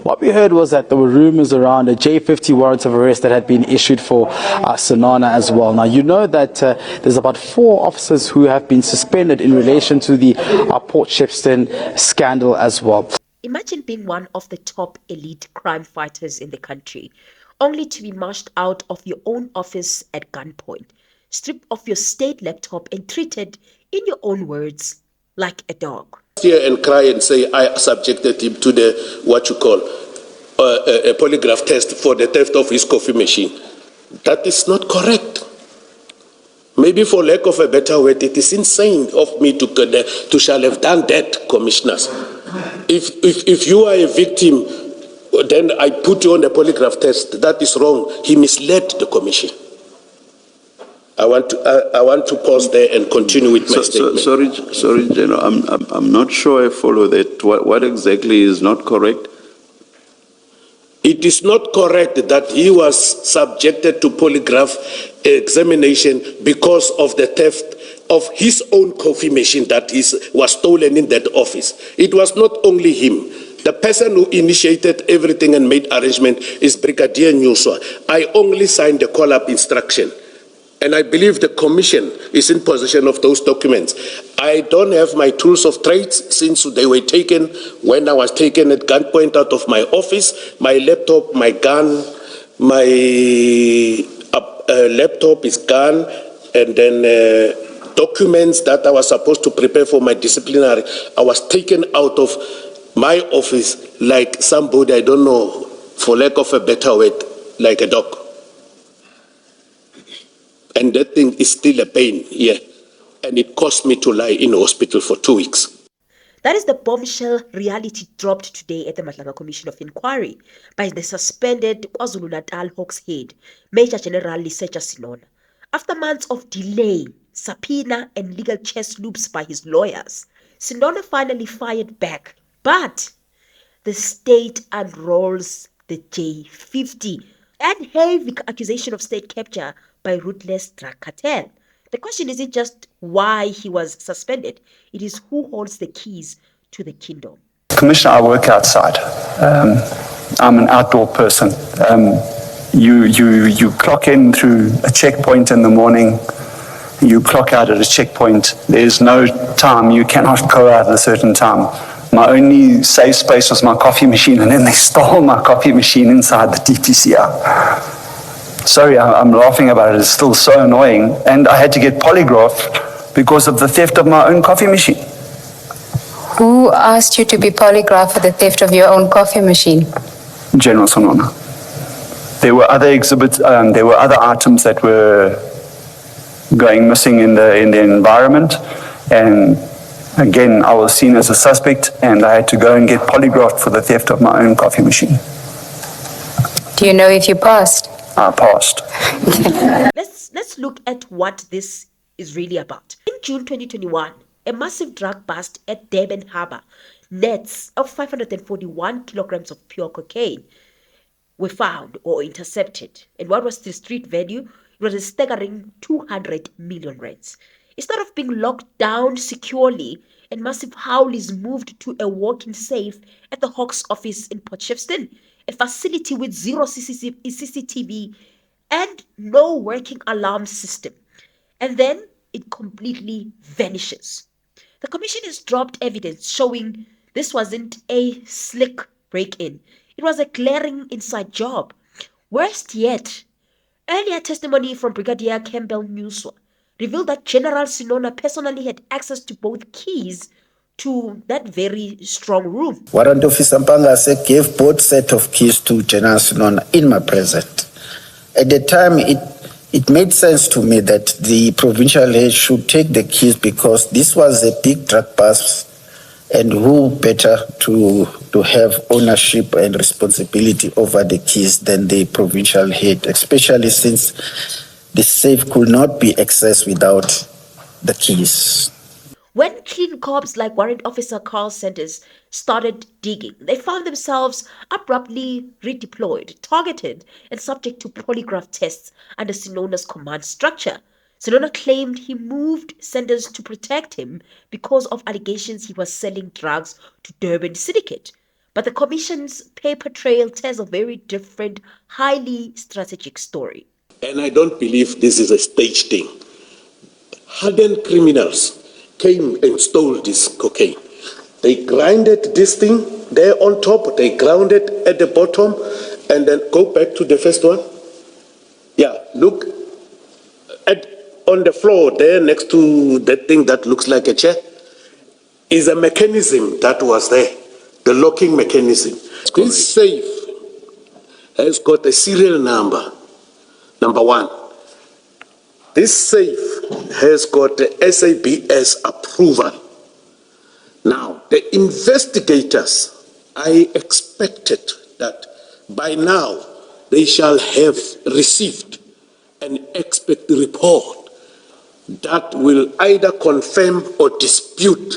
What we heard was that there were rumors around a J50 warrant of arrest that had been issued for Senona as well. Now, you know that there's about 4 officers who have been suspended in relation to the Port Shepstone scandal as well. Imagine being one of the top elite crime fighters in the country, only to be marched out of your own office at gunpoint, stripped of your state laptop and treated, in your own words, like a dog. Here and cry and say I subjected him to the a polygraph test for the theft of his coffee machine. That is not correct. Maybe for lack of a better word, it is insane of me to shall have done that, commissioners. If you are a victim, then I put you on the polygraph test. That is wrong. He misled the commission. I want to pause there and continue with my statement. Sorry, General. I'm not sure I follow that. What exactly is not correct? It is not correct that he was subjected to polygraph examination because of the theft of his own coffee machine that was stolen in that office. It was not only him. The person who initiated everything and made arrangement is Brigadier Nyuswa. I only signed the call-up instruction. And I believe the commission is in possession of those documents. I don't have my tools of trade since they were taken when I was taken at gunpoint out of my office. My laptop, my gun, my laptop is gone, and then documents that I was supposed to prepare for my disciplinary, I was taken out of my office like somebody, I don't know, for lack of a better word, like a dog. And that thing is still a pain here. And it cost me to lie in hospital for 2 weeks. That is the bombshell reality dropped today at the Madlanga Commission of Inquiry by the suspended KwaZulu-Natal Hawks head, Major General Lesetja Senona. After months of delay, subpoena and legal chess loops by his lawyers, Senona finally fired back. But the state unrolls the J50 and heavy accusation of state capture by ruthless drug cartel. The question isn't just why he was suspended, it is who holds the keys to the kingdom. Commissioner, I work outside. I'm an outdoor person. You clock in through a checkpoint in the morning, you clock out at a checkpoint. There's no time, you cannot go out at a certain time. My only safe space was my coffee machine, and then they stole my coffee machine inside the DTCR. Sorry, I'm laughing about it. It's still so annoying. And I had to get polygraphed because of the theft of my own coffee machine. Who asked you to be polygraphed for the theft of your own coffee machine? General Senona. There were other exhibits, there were other items that were going missing in the environment. And again, I was seen as a suspect, and I had to go and get polygraphed for the theft of my own coffee machine. Do you know if you passed? I passed. Let's look at what this is really about. In June 2021, a massive drug bust at Durban Harbour, nets of 541 kilograms of pure cocaine were found or intercepted. And what was the street value? It was a staggering 200 million rands. Instead of being locked down securely, and massive howlies moved to a walk-in safe at the Hawks office in Port Shepstone, a facility with zero CCTV and no working alarm system. And then it completely vanishes. The commission has dropped evidence showing this wasn't a slick break-in. It was a glaring inside job. Worst yet, earlier testimony from Brigadier Campbell Nyuswa revealed that General Senona personally had access to both keys to that very strong room. Warrant Officer Mpangase gave both set of keys to General Senona in my presence. At the time, it made sense to me that the provincial head should take the keys because this was a big drug bust, and who better to have ownership and responsibility over the keys than the provincial head, especially since the safe could not be accessed without the keys. When clean cops like Warrant Officer Carl Sanders started digging, they found themselves abruptly redeployed, targeted, and subject to polygraph tests under Senona's command structure. Senona claimed he moved Sanders to protect him because of allegations he was selling drugs to Durban syndicate. But the Commission's paper trail tells a very different, highly strategic story. And I don't believe this is a staged thing. Hardened criminals came and stole this cocaine. They grinded this thing there on top, they ground it at the bottom, and then go back to the first one. Yeah, look on the floor there next to that thing that looks like a chair is a mechanism that was there, the locking mechanism. This safe has got a serial number, number one. This safe has got the SAPS approval. Now, the investigators, I expected that by now they shall have received an expert report that will either confirm or dispute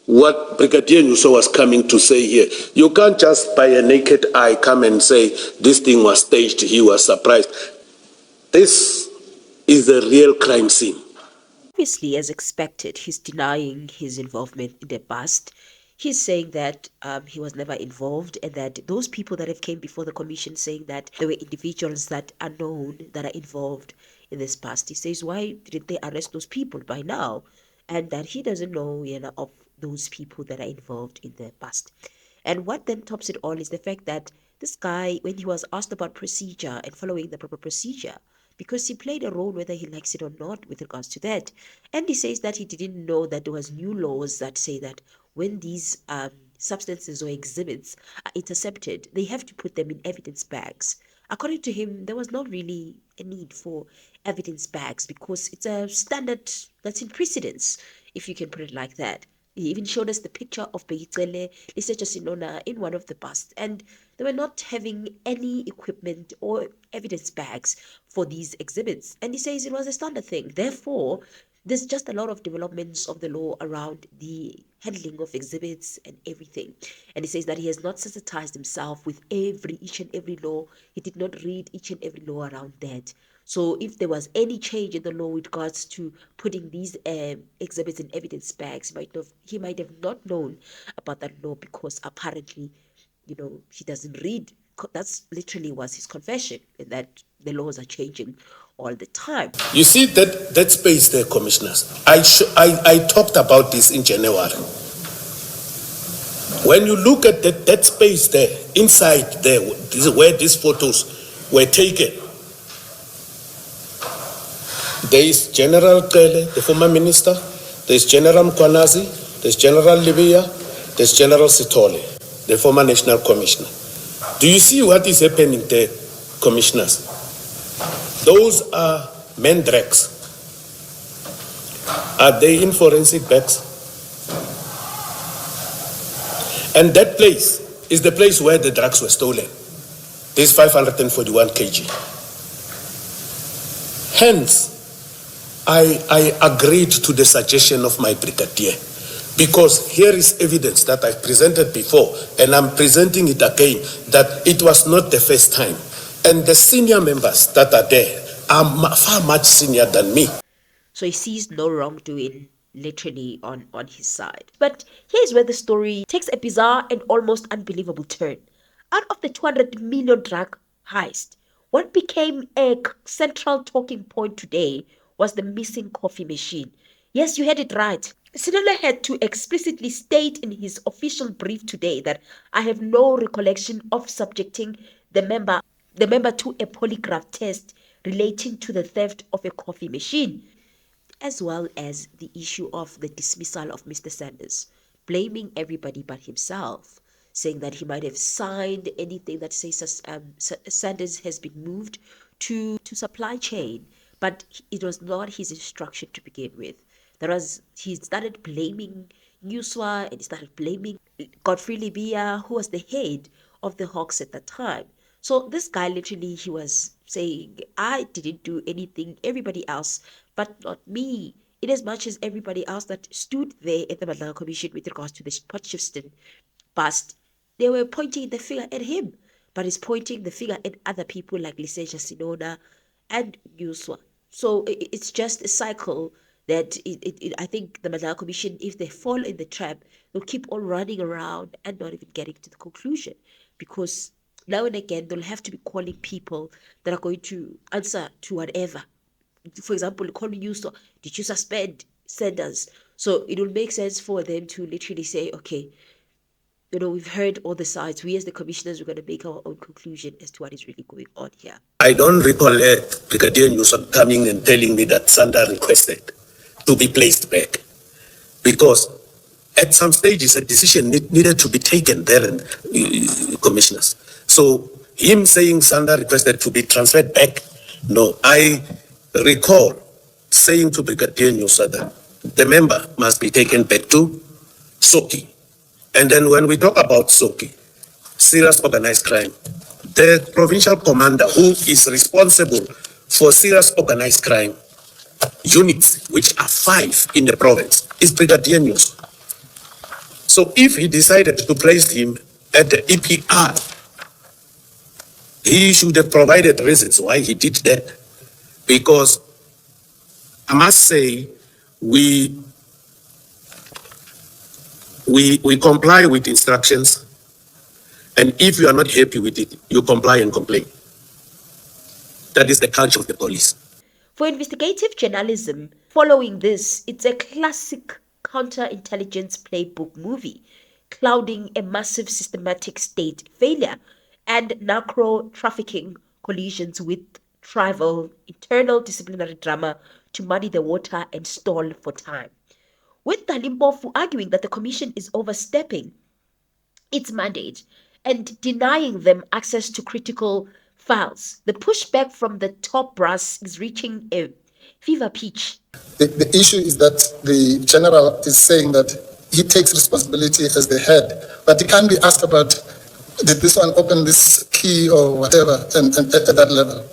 what Brigadier Nuso was coming to say here. You can't just by a naked eye come and say this thing was staged, he was surprised. This is a real crime scene. Obviously, as expected, he's denying his involvement in the bust. He's saying that he was never involved, and that those people that have came before the commission saying that there were individuals that are known that are involved in this bust. He says, why didn't they arrest those people by now? And that he doesn't know, of those people that are involved in the bust. And what then tops it all is the fact that this guy, when he was asked about procedure and following the proper procedure, because he played a role whether he likes it or not with regards to that. And he says that he didn't know that there was new laws that say that when these substances or exhibits are intercepted, they have to put them in evidence bags. According to him, there was not really a need for evidence bags because it's a standard that's in precedence, if you can put it like that. He even showed us the picture of General Lesetja Senona in one of the busts, and they were not having any equipment or evidence bags for these exhibits. And he says it was a standard thing. Therefore, there's just a lot of developments of the law around the handling of exhibits and everything. And he says that he has not sensitized himself with each and every law. He did not read each and every law around that. So if there was any change in the law with regards to putting these exhibits in evidence bags, he might have not known about that law because apparently, he doesn't read. That's literally was his confession, that the laws are changing all the time. You see that space there, commissioners. I talked about this in January. When you look at that space there, inside there, this is where these photos were taken. There is General Kele, the former minister, there's General Mkwanazi, there's General Libya, there's General Sitole, the former national commissioner. Do you see what is happening there, commissioners? Those are mandrakes. Are they in forensic bags? And that place is the place where the drugs were stolen. This 541 kg. Hence, I agreed to the suggestion of my brigadier, because here is evidence that I presented before, and I'm presenting it again, that it was not the first time. And the senior members that are there are far much senior than me. So he sees no wrongdoing literally on his side. But here's where the story takes a bizarre and almost unbelievable turn. Out of the 200 million drug heist, what became a central talking point today was the missing coffee machine. Yes, you heard it right. Senona had to explicitly state in his official brief today that I have no recollection of subjecting the member to a polygraph test relating to the theft of a coffee machine, as well as the issue of the dismissal of Mr. Sanders, blaming everybody but himself, saying that he might have signed anything that says Sanders has been moved to supply chain, but it was not his instruction to begin with. He started blaming Nuswa and he started blaming Godfrey Libya, who was the head of the Hawks at that time. So this guy literally, he was saying, I didn't do anything, everybody else, but not me. In as much as everybody else that stood there at the Madlanga Commission with regards to the Port Shepstone bust, they were pointing the finger at him, but he's pointing the finger at other people like Lesetja Senona and Nuswa. So it's just a cycle that I think the Madlanga Commission, if they fall in the trap, they'll keep on running around and not even getting to the conclusion, because now and again they'll have to be calling people that are going to answer to whatever. For example, calling you, so did you suspend senders? So it will make sense for them to literally say, okay, we've heard all the sides. We as the commissioners, we're going to make our own conclusion as to what is really going on here. I don't recall Brigadier Newsom coming and telling me that Sanda requested to be placed back, because at some stages a decision needed to be taken there, and commissioners. So him saying Sanda requested to be transferred back, no, I recall saying to Brigadier Newsom that the member must be taken back to Soki. And then when we talk about Soki, serious organized crime, the provincial commander who is responsible for serious organized crime units, which are 5 in the province, is Brigadier Newsom. So if he decided to place him at the EPR, he should have provided reasons why he did that. Because I must say, we comply with instructions, and if you are not happy with it, you comply and complain. That is the culture of the police. For investigative journalism, following this, it's a classic counterintelligence playbook movie, clouding a massive systematic state failure and narco trafficking collisions with tribal internal disciplinary drama to muddy the water and stall for time. With Dali Mpofu arguing that the commission is overstepping its mandate and denying them access to critical files, the pushback from the top brass is reaching a fever pitch. The issue is that the general is saying that he takes responsibility as the head, but he can't be asked about, did this one open this key or whatever, and at that level.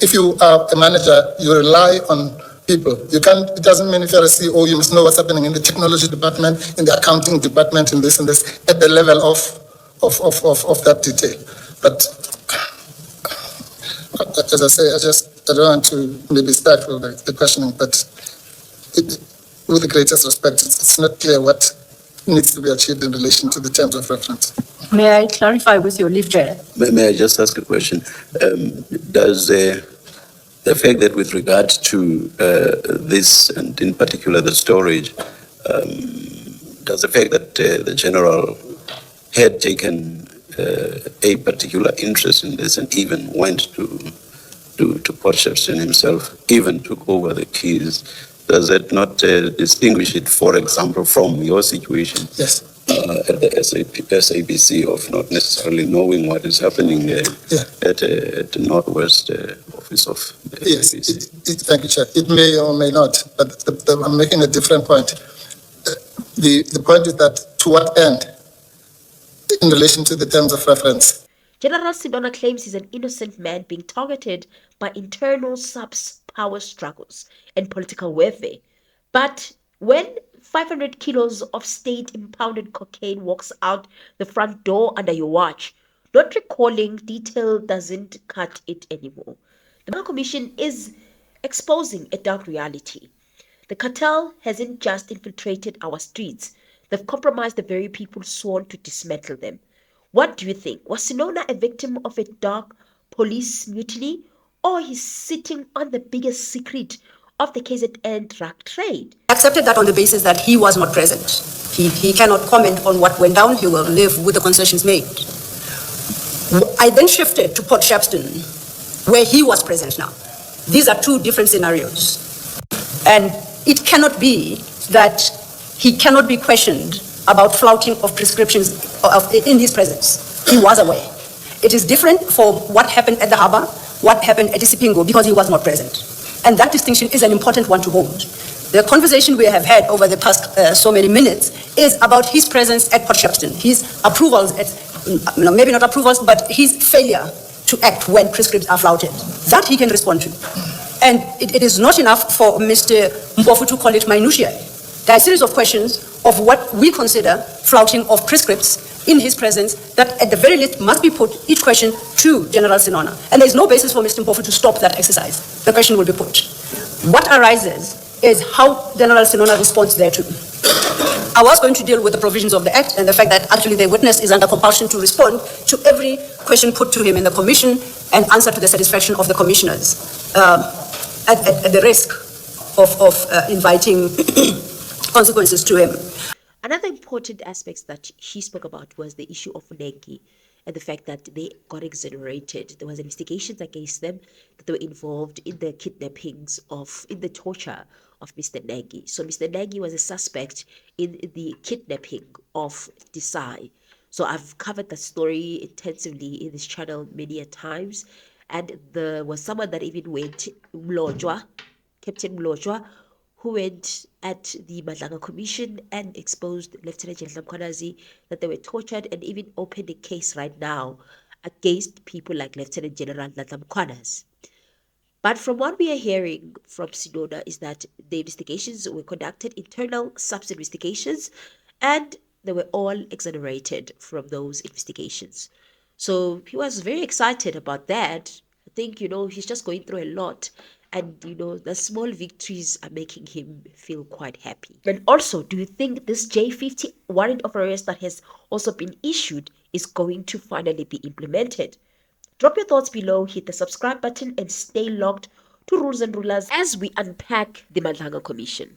If you are a manager, you rely on people. You can't, it doesn't mean if you're a CEO, you must know what's happening in the technology department, in the accounting department, in this and this, at the level of that detail. But as I say, I don't want to maybe start with the questioning, but with the greatest respect, it's not clear what needs to be achieved in relation to the terms of reference. May I clarify with your leave, Chair? May I just ask a question? Does the fact that with regard to this, and in particular the storage, does the fact that the General had taken a particular interest in this and even went to Port Shepstone himself, even took over the keys, does that not distinguish it, for example, from your situation? Yes. At the SAPC of not necessarily knowing what is happening at the Northwest office of the SAPC. Thank you, Chair. It may or may not, but I'm making a different point. The point is that to what end, in relation to the terms of reference? General Senona claims he's an innocent man being targeted by internal SAPS power struggles and political warfare. But when 500 kilos of state-impounded cocaine walks out the front door under your watch, not recalling detail doesn't cut it anymore. The Madlanga Commission is exposing a dark reality. The cartel hasn't just infiltrated our streets, they've compromised the very people sworn to dismantle them. What do you think? Was Senona a victim of a dark police mutiny, or he's sitting on the biggest secret of the KZN drug trade? Accepted that on the basis that he was not present. He cannot comment on what went down. He will live with the concessions made. I then shifted to Port Shepstone, where he was present now. These are two different scenarios. And it cannot be that he cannot be questioned about flouting of prescriptions in his presence. He was aware. It is different for what happened at the harbour, what happened at Isipingo, because he was not present. And that distinction is an important one to hold. The conversation we have had over the past so many minutes is about his presence at Port Shepstone, his approvals, maybe not approvals, but his failure to act when prescripts are flouted. That he can respond to. And it is not enough for Mr. Mpofu to call it minutiae. There are a series of questions of what we consider flouting of prescripts in his presence that at the very least must be put, each question, to General Senona. And there is no basis for Mr. Mpofu to stop that exercise. The question will be put. What arises is how General Senona responds thereto. I was going to deal with the provisions of the Act and the fact that actually the witness is under compulsion to respond to every question put to him in the commission and answer to the satisfaction of the commissioners, at the risk of inviting consequences to him. Another important aspect that she spoke about was the issue of Nengi and the fact that they got exonerated. There was investigations against them, that they were involved in the kidnappings in the torture of Mr. Nengi. So Mr. Nengi was a suspect in the kidnapping of Desai. So I've covered that story intensively in this channel many a times. And there was someone that even went, Captain Mlojwa, who went at the Madlanga Commission and exposed Lieutenant General Mkhwanazi that they were tortured, and even opened a case right now against people like Lieutenant General Mkhwanazi. But from what we are hearing from Senona is that the investigations were conducted, internal SAPS investigations, and they were all exonerated from those investigations. So he was very excited about that. I think, he's just going through a lot. And, the small victories are making him feel quite happy. And also, do you think this J50 warrant of arrest that has also been issued is going to finally be implemented? Drop your thoughts below, hit the subscribe button, and stay logged to Rules and Rulers as we unpack the Madlanga Commission.